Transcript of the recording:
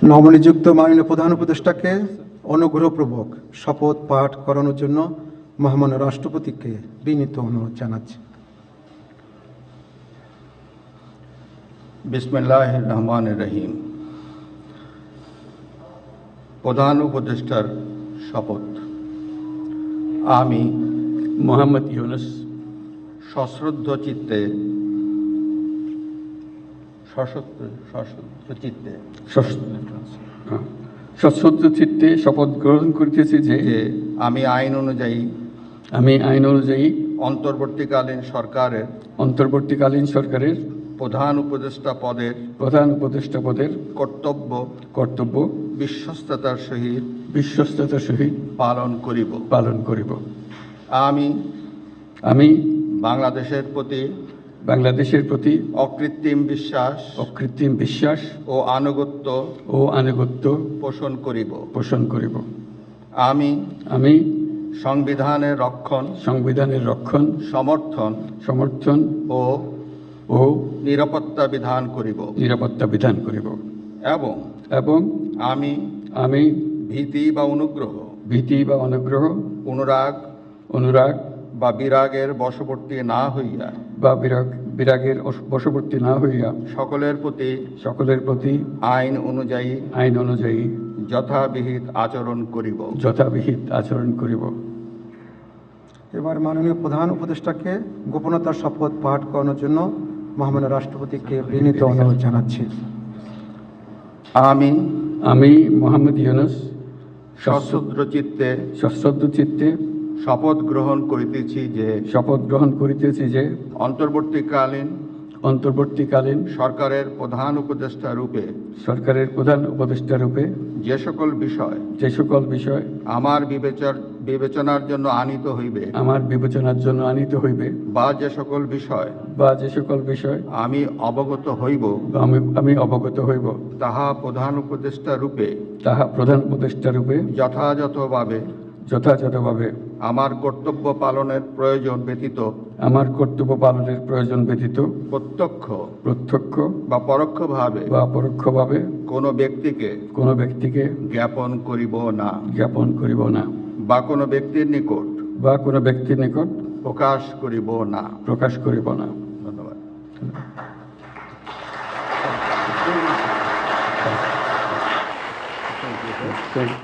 নবনিযুক্ত মাননীয় প্রধান উপদেষ্টাকে অনুগ্রহপূর্বক শপথ পাঠ করানোর জন্য মহামান্য রাষ্ট্রপতিকে বিনীত অনুরোধ জানাচ্ছি। বিসমিল্লাহির রহমানির রহিম। প্রধান উপদেষ্টার শপথ। আমি মোহাম্মদ ইউনুস সশ্রদ্ধ চিত্তে সশ্রদ্ধ চিত্তে শপথ গ্রহণ করিতেছি যে আমি আইন অনুযায়ী অন্তর্বর্তীকালীন সরকারের প্রধান উপদেষ্টা পদের কর্তব্য বিশ্বস্ততার সহিত পালন করিব। আমি বাংলাদেশের প্রতি অকৃত্রিম বিশ্বাস ও আনুগত্য পোষণ করিব। আমি সংবিধানের রক্ষণ সমর্থন ও নিরাপত্তা বিধান করিব এবং আমি ভীতি বা অনুগ্রহ অনুরাগ বা বিরাগের বশবর্তী না হইয়া সকলের প্রতি আইন অনুযায়ী যথাবিহিত আচরণ করিব। এবার মাননীয় প্রধান উপদেষ্টাকে গোপনতার শপথ পাঠ করানোর জন্য মহামান্য রাষ্ট্রপতিকে বিনীত অনুরোধ জানাচ্ছি। আমি মোহাম্মদ ইউনুস সশ্রদ্ধ চিত্তে শপথ গ্রহণ করিতেছি যে অন্তর্বর্তীকালীন সরকারের প্রধান উপদেষ্টা রূপে যে সকল বিষয় আমার বিবেচনার জন্য আনিত হইবে বা যে সকল বিষয় আমি অবগত হইব তাহা প্রধান উপদেষ্টা রূপে যথাযথভাবে আমার কর্তব্য পালনের প্রয়োজন ব্যতীত প্রত্যক্ষ বা পরোক্ষভাবে কোনো ব্যক্তিকে জ্ঞাপন করিব না বা কোনো ব্যক্তির নিকট প্রকাশ করিব না। ধন্যবাদ।